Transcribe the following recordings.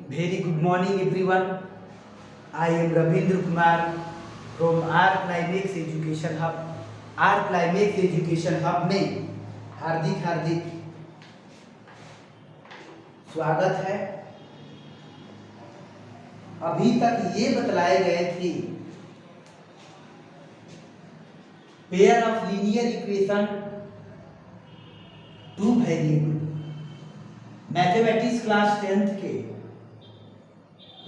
Very good morning everyone. I am Ravindra Kumar from R Climax Education Hub. R Climax Education Hub में हार्दिक स्वागत है। अभी तक ये बतलाए गए थे pair of linear equation two variable mathematics class 10th के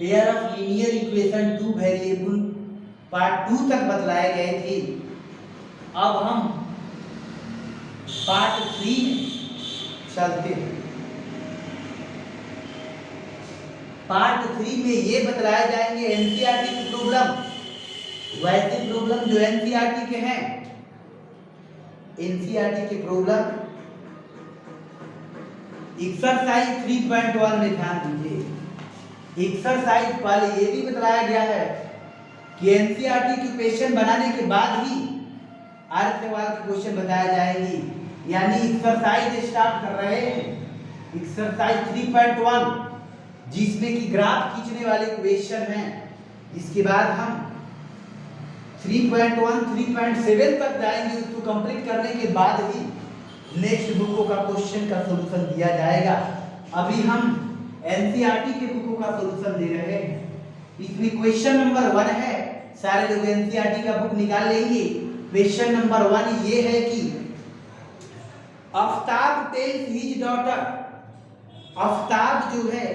pair of linear equation two variable part 2 तक बतलाए गए थे। अब हम पार्ट 3 में चलते हैं। पार्ट 3 में ये बतलाए जाएंगे एनसीईआरटी की प्रॉब्लम। वैसे प्रॉब्लम जो एनसीईआरटी के हैं, एनसीईआरटी के प्रॉब्लम एक्सरसाइज 3.1 में ध्यान दीजिए। एक्सरसाइज पहले ये भी बताया गया है कि एनसीईआरटी के क्वेश्चन बनाने के बाद ही हर सवाल के क्वेश्चन बताए जाएंगे। यानी एक्सरसाइज स्टार्ट कर रहे हैं एक्सरसाइज 3.1 जिसमें कि ग्राफ खींचने वाले क्वेश्चन हैं। इसके बाद हम 3.1 3.7 तक जाएंगे। उसको कंप्लीट करने के बाद ही नेक्स्ट बुकों का क्वेश्चन का सॉल्यूशन दिया जाएगा। अभी हम एनसीईआरटी के बुकों का सॉल्यूशन दे रहे हैं। इसमें क्वेश्चन नंबर 1 है। सारे लोग एनसीईआरटी का बुक निकाल लेंगे। क्वेश्चन नंबर 1 ये है कि Aftab tales his daughter, Aftab जो है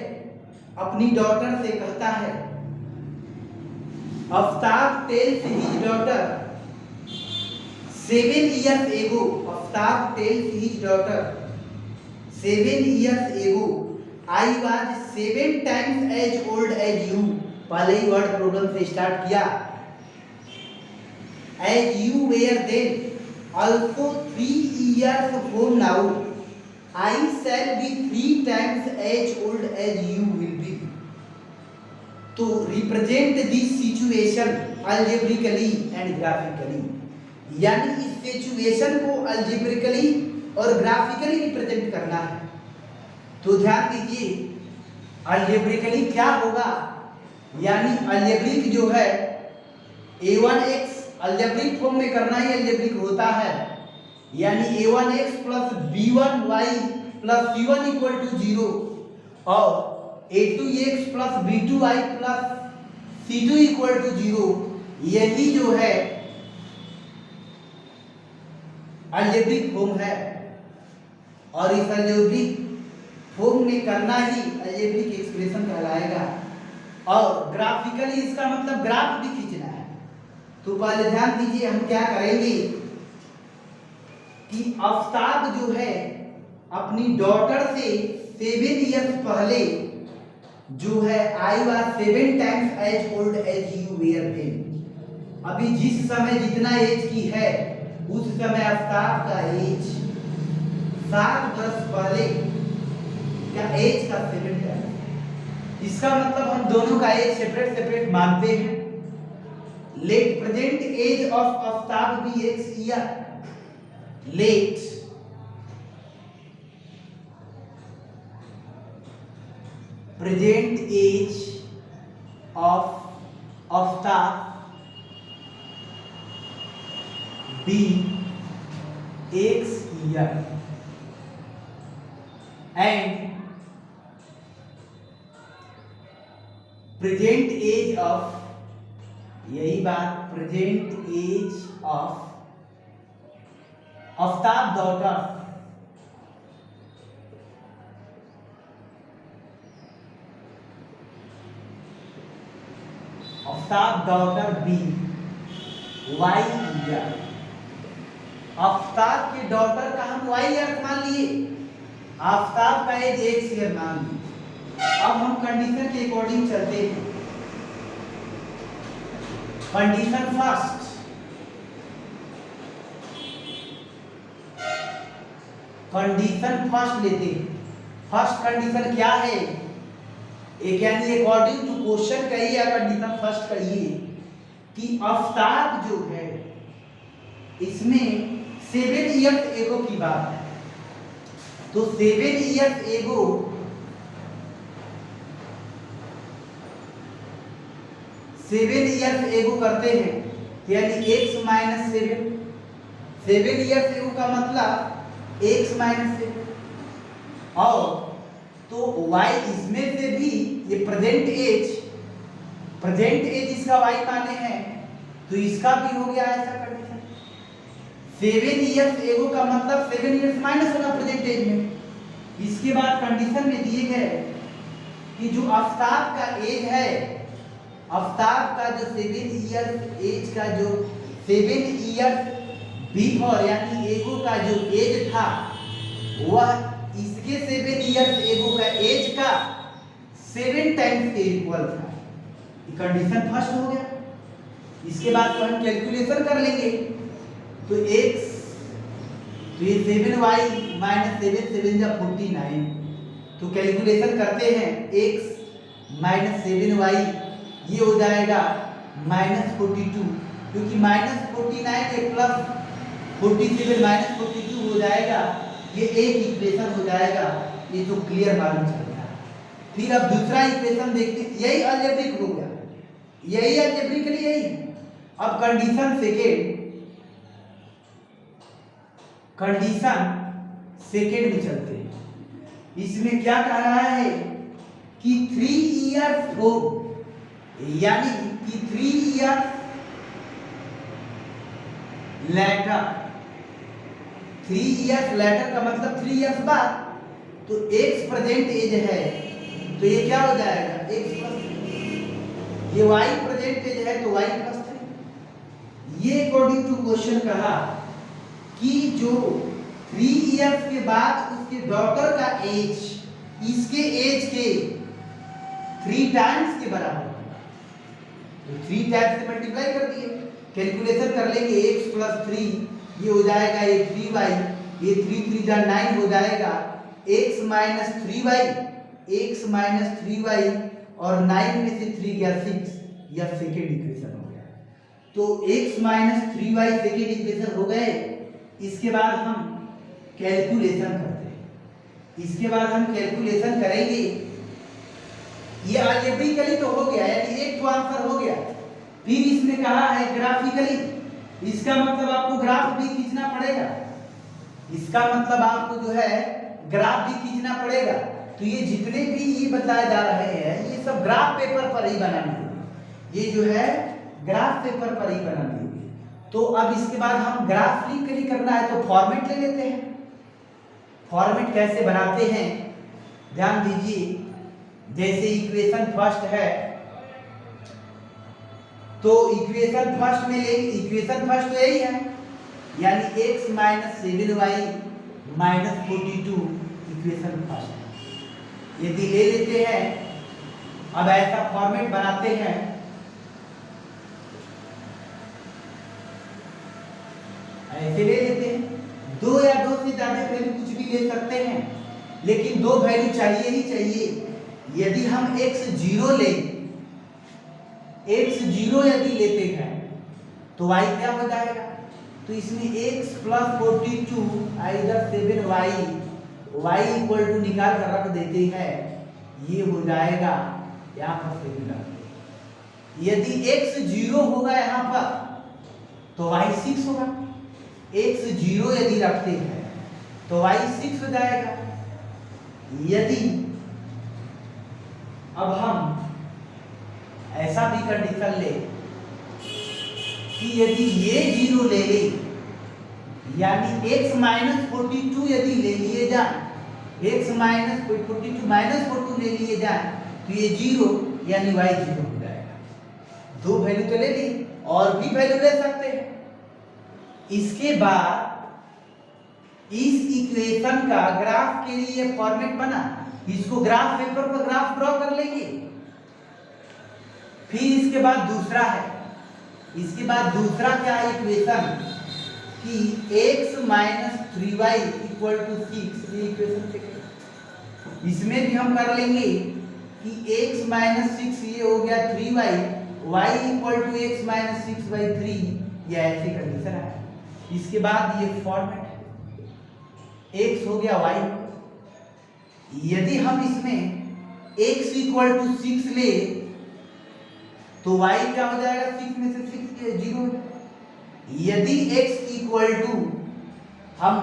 अपनी डॉटर से कहता है, Aftab tales his daughter 7 years ago, Aftab tales his daughter 7 years ago I was 7 times as old as you। पहले ही वर्ड प्रॉब्लम से स्टार्ट किया। As you were then, also 3 years from now, I shall be 3 times as old as you will be। तो represent this situation algebraically and graphically। यानी इस situation को algebraically और graphically represent करना है। तो ध्यान दीजिए अलजेब्रिकली क्या होगा। यानी अलजेब्रिक जो है a1x अलजेब्रिक फॉर्म में करना ही अलजेब्रिक होता है। यानी a1x plus b1y plus c1 equal to 0 और a2x plus b2y plus c2 equal to 0, यही जो है अलजेब्रिक फॉर्म है। और इस अलजेब्रिक फॉर्म में करना ही अलजेब्रिक एक्सप्रेशन कहलाएगा। और ग्राफिकली इसका मतलब ग्राफ भी खींचना है। तो पहले ध्यान दीजिए हम क्या करेंगे कि आफ्ताब जो है अपनी डॉटर से 7 years पहले जो है I was 7 times as old as you were then। अभी जिस समय जितना एज की है उस समय आफ्ताब का एज 7 वर्ष पहले का एज का 7 है। इसका मतलब हम दोनों का एज सेपरेट मानते हैं। Let present age of Aftab be x year. Let present age of Aftab be x year and present age of, यही बात, present age of Aftab daughter be y year. Aftab के डॉटर का हम वाई ईयर मान लिए, आफ्ताब का एज x ईयर मान ली। अब हम कंडीशन के अकॉर्डिंग चलते हैं। कंडीशन फर्स्ट, कंडीशन फर्स्ट लेते हैं। फर्स्ट कंडीशन क्या है? एक यानी अकॉर्डिंग टू क्वेश्चन कहिए या कंडीशन फर्स्ट कहिए कि आफ्ताब जो है इसमें 7 years एगो की बात है। तो 7 years एगो 7 ईयर्स एगो करते हैं, यानी x माइनस 7। 7 ईयर्स एगो का मतलब x माइनस 7। और तो y इसमें से भी ये प्रेजेंट एज इसका y माने हैं, तो इसका भी हो गया ऐसा कंडीशन। 7 ईयर्स एगो का मतलब 7 ईयर्स माइनस होगा प्रेजेंट एज में। इसके बाद कंडीशन में दिए गए कि जो आफ्ताब का एज है, आफ्ताब का जो 7 ईयर्स एज का जो 7 ईयर्स बिफोर यानी एगो का जो एज था वह इसके 7 ईयर्स एगो का एज का 7 टाइम्स के इक्वल था। ये कंडीशन फर्स्ट हो गया। इसके बाद तो हम कैलकुलेशन कर लेंगे, तो x तो ये 7y माइनस 7 7 जा 49, तो कैलकुलेशन करते हैं x माइनस 7y ये हो जाएगा माइनस 42, क्योंकि माइनस 49 एक प्लस 47 माइनस 42 हो जाएगा, ये एक इक्वेशन हो जाएगा, ये तो क्लियर मालूम चलता है। फिर अब दूसरा इक्वेशन देखते हैं, यही अलजेब्रिक हो गया, यही अलजेब्रिकली यही। अब कंडीशन सेकेंड में चलते हैं। इसमें क्या कह रहा है कि 3 ईयर्स हो, यानी कि 3 ईयर्स लेटर, 3 ईयर्स लेटर का मतलब 3 ईयर्स बाद, तो x प्रेजेंट एज है, तो ये क्या हो जाएगा x प्लस 3, ये y प्रेजेंट एज है तो y प्लस 3। ये अकॉर्डिंग टू क्वेश्चन कहा कि जो 3 ईयर्स के बाद उसके डॉटर का एज इसके एज के 3 टाइम्स के बराबर, तो 3 टाइम्स से मल्टीप्लाई कर दिए, कैलकुलेशन कर लेंगे x प्लस 3 ये हो जाएगा ये 3y, ये 3 3 जा 9 हो जाएगा, x minus 3y, x minus 3y और 9 में से 3 गया 6, यह सेकेंड इक्वेशन हो गया। तो x minus 3y second equation हो गए। इसके बाद हम कैलकुलेशन करते हैं, इसके बाद हम कैलकुलेशन करेंगे। ये अलजेब्रिकली तो हो गया, यानी एक तो आंसर हो गया। फिर इसमें कहा है ग्राफिकली, इसका मतलब आपको ग्राफ भी खींचना पड़ेगा, इसका मतलब आपको जो है ग्राफ भी खींचना पड़ेगा। तो ये जितने भी ये बताए जा रहे हैं ये सब ग्राफ पेपर पर ही बनाने होंगे, ये जो है ग्राफ पेपर पर ही बनाने होंगे। तो अब इसके बाद हम ग्राफ लिख करना है तो फॉर्मेट ले लेते हैं। फॉर्मेट कैसे बनाते हैं ध्यान दीजिए। जैसे इक्वेशन फर्स्ट है तो इक्वेशन फर्स्ट में ले, इक्वेशन फर्स्ट तो यही है, यानी x minus 7y minus 42 equation first है। यदि ले लेते हैं, अब ऐसा फॉर्मेट बनाते हैं, ऐसे ले लेते हैं। 2 या 2 से ज्यादा वैल्यू कुछ भी ले सकते हैं, लेकिन 2 वैल्यू चाहिए ही चाहिए। यदि हम x0 लें, x0 यदि लेते हैं तो y क्या हो जाएगा, तो इसमें x प्लस 42 इधर 7y y इक्वल टू निकाल कर रख देते हैं, ये हो जाएगा यहाँ पर 7 रख। यदि x0 होगा यहाँ पर तो y 6 होगा, x0 यदि रखते हैं तो y 6 हो जाएगा। यदि अब हम ऐसा भी कंडीशन ले कि यदि ये 0 ले ले, यानी x माइनस 42 यदि ले लिए जाए, x माइनस 42 माइनस 42 ले लिए जाए तो ये 0 यानी y 0 हो जाएगा। 2 वैल्यू तो ले ली, और भी वैल्यू ले सकते हैं। इसके बाद इस इक्वेशन का ग्राफ के लिए फॉर्मेट बना, इसको ग्राफ पेपर पर ग्राफ ड्रॉ कर लेंगे। फिर इसके बाद दूसरा है, इसके बाद दूसरा क्या है इक्वेशन कि x minus 3y equal to 6, ये इक्वेशन सेकंड। इसमें भी हम कर लेंगे कि x माइनस 6 ये हो गया 3y, y equal to x minus 6/3, ये ऐसी कंडीशन है। इसके बाद ये फॉर्मेट x हो गया y। यदि हम इसमें x इक्वल टू 6 ले तो y क्या हो जाएगा, 6 में से 6 0। यदि x इक्वल टू हम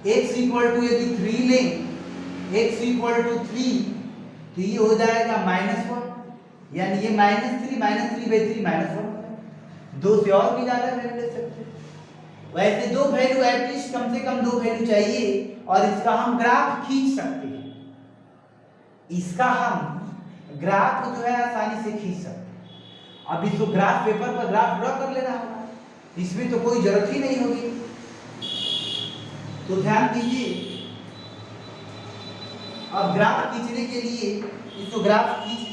x इक्वल टू यदि 3 लें, x इक्वल टू 3, तो ये हो जाएगा -1, यानी ये -3/3 -1। दो से और भी ज्यादा वैल्यू ले सकते हैं। वैसे दो वैल्यू एटलीस्ट कम से कम दो वैल्यू चाहिए और इसका हम ग्राफ खींच सकते हैं। इसका हम ग्राफ जो है आसानी से खींच सकते हैं। अब इसको ग्राफ पेपर पर ग्राफ ड्रॉ कर लेना होगा, इसमें तो कोई जरूरत ही नहीं होगी। तो ध्यान दीजिए, अब ग्राफ खींचने के लिए इसको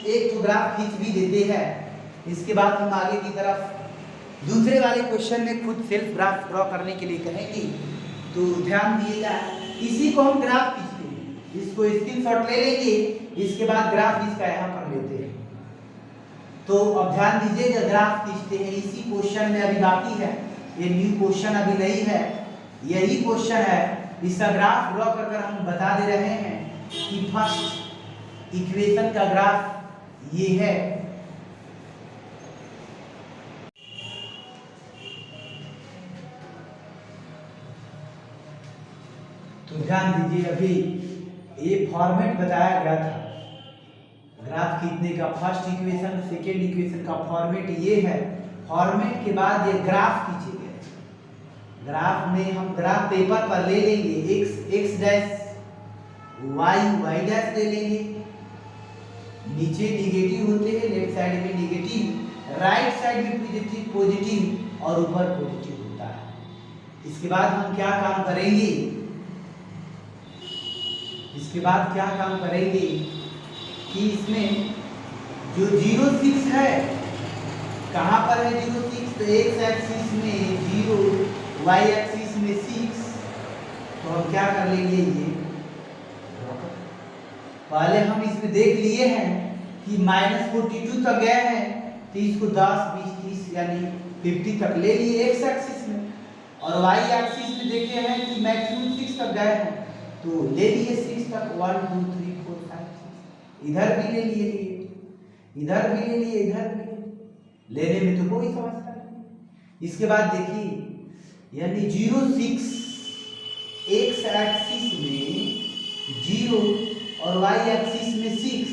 एक तो ग्राफ खींच भी देते हैं। इसके बाद हम आगे की तरफ दूसरे वाले क्वेश्चन में खुद सेल्फ ग्राफ ड्रॉ करने के लिए कहेंगे। तो ध्यान दिएगा, इसी को हम ग्राफ खींचते हैं, इसको स्क्रीनशॉट ले लेंगे, इसके बाद ग्राफ इसका यहाँ पर लेते हैं। तो अब ध्यान दीजिएगा, ग्राफ खींचते हैं, इसी क्वेश्चन में अभी बाकी है, ये न्यू क्वेश्चन अभी नहीं है, यही क्वेश्चन है। इसका ग्राफ ड्रॉ कर हम बता दे रहे हैं कि फर्स्ट इक्वेशन का ग्राफ ये है। तो ध्यान दीजिए, अभी ये फॉर्मेट बताया गया था ग्राफ खींचने का। फर्स्ट इक्वेशन सेकेंड इक्वेशन का फॉर्मेट ये है। फॉर्मेट के बाद ये ग्राफ खींचे गए। ग्राफ में हम ग्राफ पेपर पर ले लेंगे, x डैश y डैश ले लेंगे। नीचे निगेटिव होते हैं, लेफ्ट साइड में निगेटिव, राइट साइड में पॉजिटिव और ऊपर पॉजिटिव होता है। इसके बाद हम क्या काम करेंगे, कि इसमें जो 0 6 है, कहां पर है 0 6, तो x एक्सिस में 0, y एक्सिस में 6। तो हम क्या कर लेंगे, ये पहले हम इसमें देख लिए हैं कि -42 तक गए हैं, तो इसको 10 20 30 यानी 50 तक ले लिए x एक्सिस में, और y एक्सिस में देखे हैं कि मैक्सिमम 6 तक गए हैं, तो ले लिए 6 तक। 1 2 3 4 5 6, इधर भी ले लिए, इधर भी ले लिए, इधर भी लेने में तो कोई समस्या नहीं। इसके बाद देखिए, यानी 0 6 x एक्सिस में 0 और y एक्सिस में 6,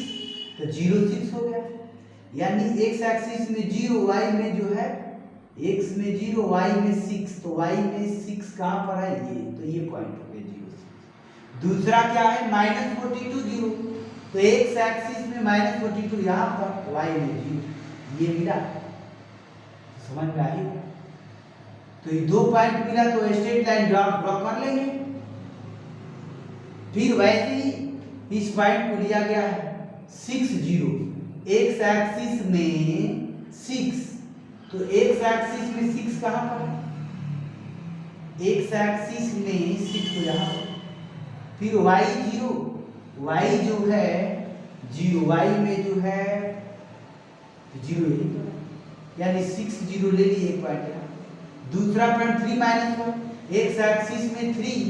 तो 0 6 हो गया। यानी x एक्सिस में 0, y में जो है x में 0, y में 6, तो y में 6 कहां पर है, ये, तो ये पॉइंट हो गया 0 6। दूसरा क्या है, -42 0, तो x एक्सिस में -42 यहां पर, y में 0, ये मिला, समझ में आई। तो ये दो पॉइंट मिला, तो स्ट्रेट लाइन ड्रॉ कर लेंगे। फिर वैसे ही इस पॉइंट को लिया गया है 6 0, x एक्सिस में 6, तो x एक्सिस में 6 कहां पर है, x एक्सिस में 6 तो यहां पर। फिर y 0, y जो है 0, y में जो है 0 यही तो, यानी 6 0 ले लिए एक पॉइंट यहाँ। दूसरा पॉइंट 3 -1, x एक्सिस में 3,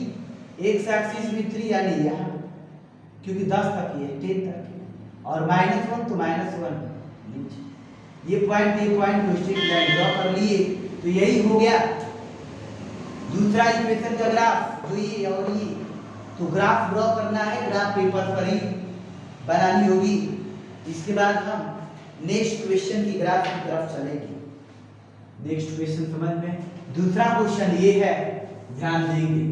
x एक्सिस में 3 यानी यहाँ, क्योंकि 10 तक ये 10 तक है, और -1 तो -1 नीचे। ये पॉइंट को स्ट्रेट लाइन ड्रॉ कर लिए, तो यही हो गया दूसरा इक्वेशन का ग्राफ, जो ये और ये। तो ग्राफ ड्रॉ करना है, ग्राफ पेपर पर ही बनानी होगी। इसके बाद हम नेक्स्ट क्वेश्चन की ग्राफ की तरफ चलेंगे। नेक्स्ट क्वेश्चन समझ में, दूसरा क्वेश्चन ये है, ध्यान देंगे।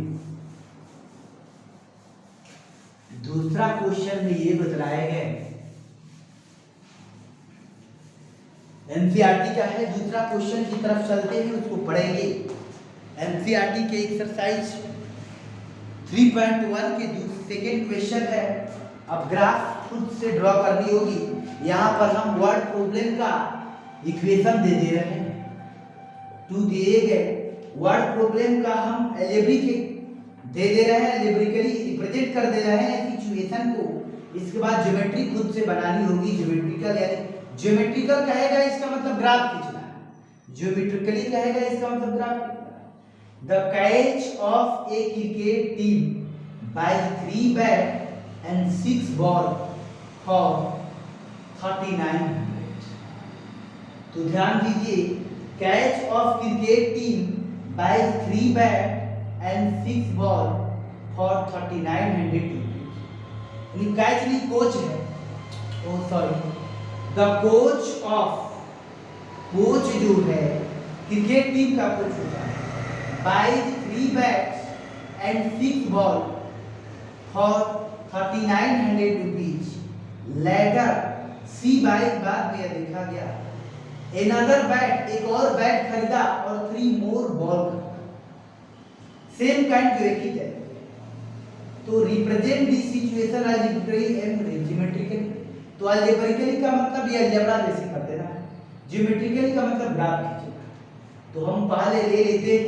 दूसरा क्वेश्चन में ये बतलाया गया है, एनसीईआरटी का है। दूसरा क्वेश्चन की तरफ चलते हैं, उसको पढ़ेंगे। एनसीईआरटी के एक्सरसाइज 3.1 के सेकेंड क्वेश्चन है। अब ग्राफ खुद से ड्रॉ करनी होगी। यहाँ पर हम वर्ड प्रॉब्लम का इक्वेशन दे रहे हैं, टू दिए गए वर्ड प्रॉब्लम का हम एल्जेब्रिक दे रहे हैं, एल्जेब्रिकली रिप्रेजेंट कर दे रहे हैं सिचुएशन को। इसके बाद ज्योमेट्री खुद से बनानी होगी, ज्योमेट्रिकल, यानी ज्योमेट्रिकल कहेगा इसका मतलब ग्राफ खींचना है, ज्योमेट्रिकली कहेगा इसका मतलब ग्राफ खींचना है। The catch of a cricket team by 3 bat and 6 ball for 3900. तो ध्यान दीजिए, catch of cricket team by 3 bat and 6 ball for 3900 rupees. Catch नहीं, कोच है, oh sorry, the coach of, coach जो है क्रिकेट टीम का coach होता है, by 3 bats and 6 ball for 3900 rupees. Later सी बाई बाद में देखा गया, another बैट, एक और बैट खरीदा और 3 मोर बॉल, सेम काइंड जो एक ही है। तो represent this situation algebraically and geometrically. तो अलजेब्रिकली का मतलब ये अलजेब्रा जैसे करते ना, ज्योमेट्रिकली का मतलब ग्राफ खींचना। तो हम पहले ले लेते हैं,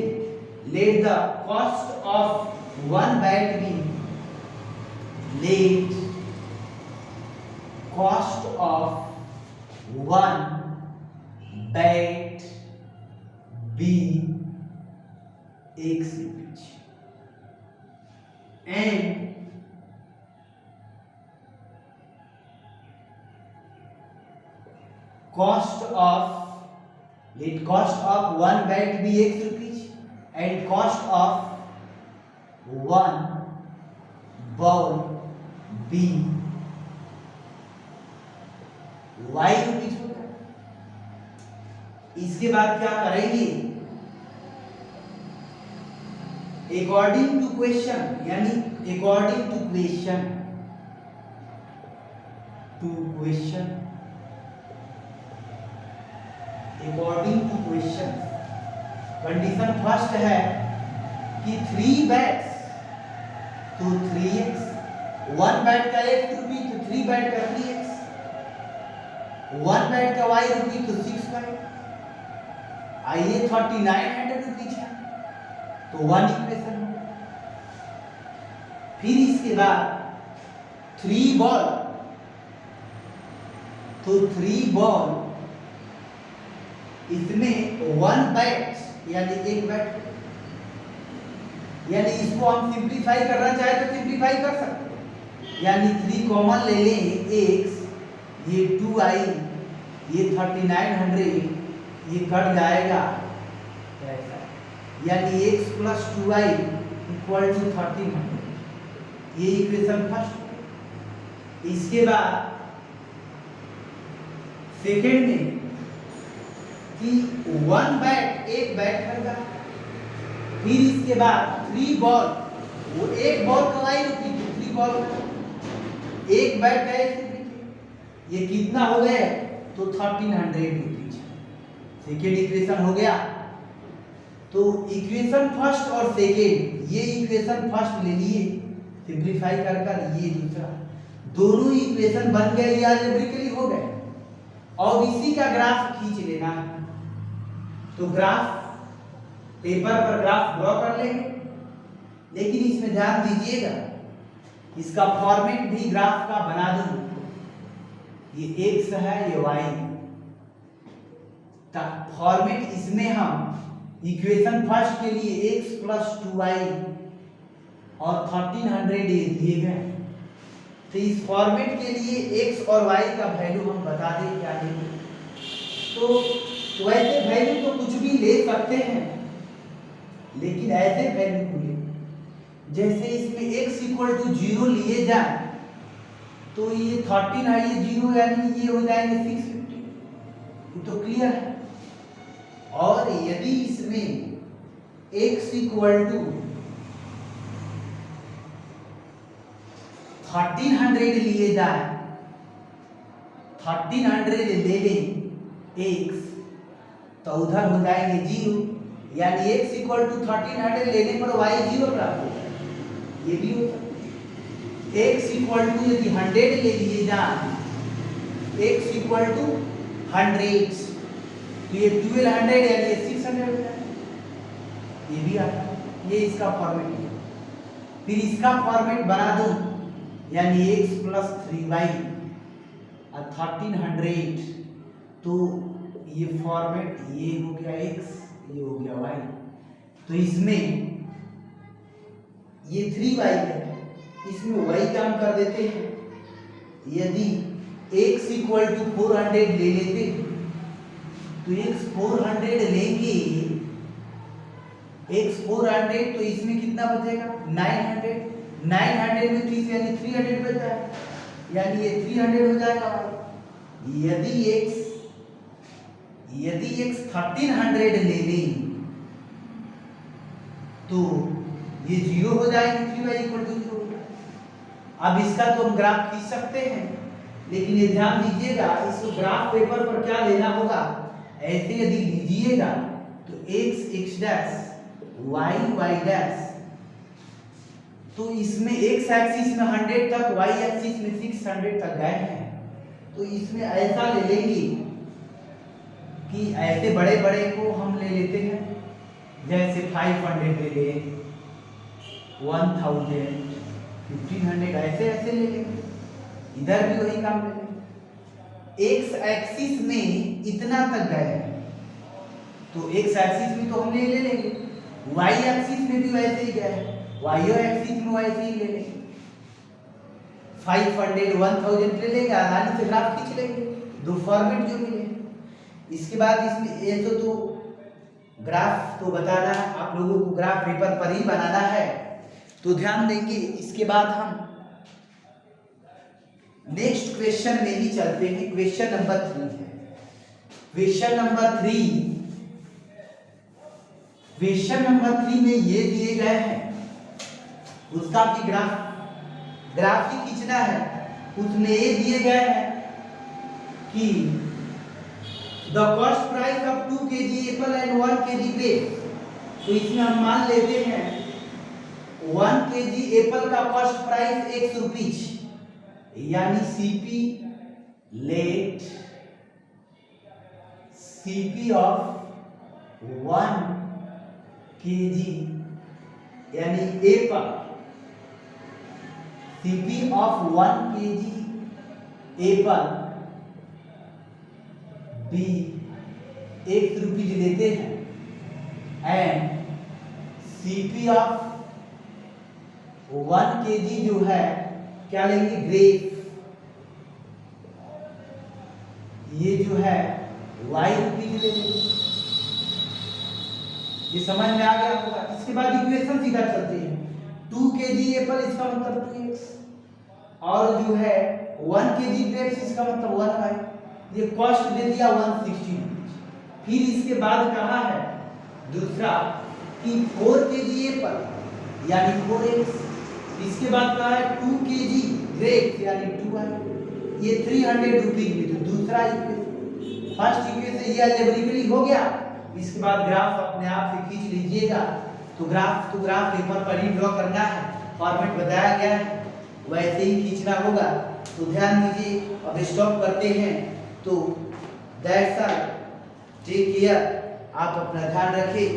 let the cost of 1 bat be, let cost of 1 bat be X rupees and cost of, let cost of 1 bat be X rupees and cost of 1 ball be Y rupees होगा। इसके बाद क्या करेंगे, अकॉर्डिंग टू क्वेश्चन, यानी according to question, according to question, condition first है कि 3 bats तो 3x, 1 bat का X रुपीज तो 3 बैट का 3x, 1 बैट का Y रुपीज तो 6 बैट, आइए 3900 रुपीज है तो 1 इक्वेशन हो। फिर इसके बाद 3 बॉल, तो 3 बॉल, इसमें 1 बैट यानी 1 बैट, यानी इसको हम सिंप्लीफाई करना चाहे तो सिंप्लीफाई कर सकते हैं, यानी 3 कॉमन ले लें, x, ये 2i, ये 3900, ये कट जाएगा ऐसा, यानी x plus 2i equal to 1300, ये इक्वेशन फर्स्ट। इसके बाद सेकेंड में कि 1 बैट, 1 बैट खरीदा, फिर इसके बाद 3 बॉल, वो 1 बॉल का y रुपीज तो 3 बॉल का, 1 बैट का x रुपीज, ये कितना हो गया तो 1300 रुपीज। सेकेंड इक्वेशन हो गया। तो इक्वेशन फर्स्ट और सेकेंड, ये इक्वेशन फर्स्ट ले लिए सिंप्लीफाई कर कर, ये दूसरा, दोनों इक्वेशन बन गए, ये अलजेब्रिकली हो गए। और इसी का ग्राफ खींच लेना है, तो ग्राफ पेपर पर ग्राफ ड्रॉ कर लेंगे, लेकिन इसमें ध्यान दीजिएगा, इसका फॉर्मेट भी ग्राफ का बना दूं, ये x है, ये y, फॉर्मेट इसमें हम इक्वेशन फर्स्ट के लिए x प्लस 2y और 1300 दिए गए, तो इस फॉर्मेट के लिए x और y का वैल्यू हम बता दें क्या लेंगे। तो वैसे वैल्यू तो कुछ भी ले सकते हैं, लेकिन ऐसे वैल्यू को ले, जैसे इसमें x इक्वल टू 0 लिए जाए तो ये 13 है, ये 0 यानी ये हो जाएंगे 650, ये तो क्लियर है। और यदि इसमें x इक्वल टू 1300 लिए जाए, 1300 ले लें x, तो उधर हो जाएंगे 0, यानी x इक्वल टू 1300 लेने पर y 0 प्राप्त हो जाएगा, ये भी होता है। x इक्वल टू यदि 100 ले लिए जाए, x इक्वल टू 100, तो ये 1200 यानी ये 600 हो जाएगा, ये भी आता है। ये इसका फॉर्मेट है। फिर इसका फॉर्मेट बना दूं, यानी x प्लस 3y और 1300, तो ये फॉर्मेट, ये हो गया x, ये हो गया y, तो इसमें ये 3y है, इसमें y का हम कर देते हैं। यदि x इक्वल टू 400 ले लेते, तो x 400 लेंगे, x 400 तो इसमें कितना बचेगा 900, 900 में 30 यानी 300 बचा है, यानी ये 300 हो जाएगा। यदि x 1300 ले लें तो ये 0 हो जाएगी, 3y = 0। अब इसका तो हम ग्राफ खींच सकते हैं, लेकिन ये ध्यान दीजिएगा इस ग्राफ पेपर पर क्या लेना होगा, ऐसे यदि लीजिएगा तो x डैश y डैश, तो इसमें x एक्सिस में 100 तक, y एक्सिस में 600 तक गए हैं, तो इसमें ऐसा ले लेंगे कि ऐसे बड़े बड़े को हम ले लेते हैं, जैसे 500 ले लें, 1000, 1500 ऐसे ऐसे ले लेंगे, इधर भी वही काम ले लेंगे। एक्स एक्सिस में इतना तक गए हैं तो एक्स एक्सिस में तो हम ले लेंगे, वाई एक्सिस में भी वैसे ही गए हैं, वाई एक्सिस में वैसे ही ले लेंगे, 500 1000 ले लेंगे, आसानी से ग्राफ खींच लेंगे, दो फॉर्मेट जो मिले। इसके बाद इसमें ये तो ग्राफ तो बताना है आप लोगों को, ग्राफ पेपर पर ही बनाना है, तो ध्यान देंगे। इसके बाद हम नेक्स्ट क्वेश्चन में ही चलते हैं। क्वेश्चन नंबर 3 है। क्वेश्चन नंबर 3 में ये दिए गए हैं, उसका भी ग्राफ ही खींचना है। उसमें ये दिए गए हैं कि the cost price of 2 kg apple and 1 kg grape, तो इसमें हम मान लेते हैं 1 kg एप्पल का कॉस्ट प्राइस ₹1, यानी CP लेट CP ऑफ 1 kg यानी apple, CP of 1 kg apple भी ₹1 लेते हैं, एंड CP ऑफ 1 kg जो है क्या लेंगे, ग्रेप, ये जो है ₹Y ले लेंगे। ये समझ में आ गया होगा। इसके बाद इक्वेशन सीधा चलते हैं, 2 kg एप्पल इसका मतलब 2x, और जो है 1 kg ग्रेप्स इसका मतलब 1y। ये कॉस्ट दे दिया 160। फिर इसके बाद कहा है दूसरा कि 4 kg एप्पल यानी 4x, इसके बाद कहा है 2 kg ग्रेप्स यानी 2y, ये ₹300 में। तो दूसरा इक्वेशन, फर्स्ट इक्वेशन ये अलजेब्रिकली हो गया। इसके बाद ग्राफ अपने आप से खींच लीजिएगा। तो ग्राफ पेपर पर ही ड्रॉ करना है, फॉर्मेट बताया गया है वैसे ही खींचना होगा। तो ध्यान दीजिए, अब स्टॉप करते हैं। तो दैट्स ऑल, टेक केयर, आप अपना ध्यान रखें।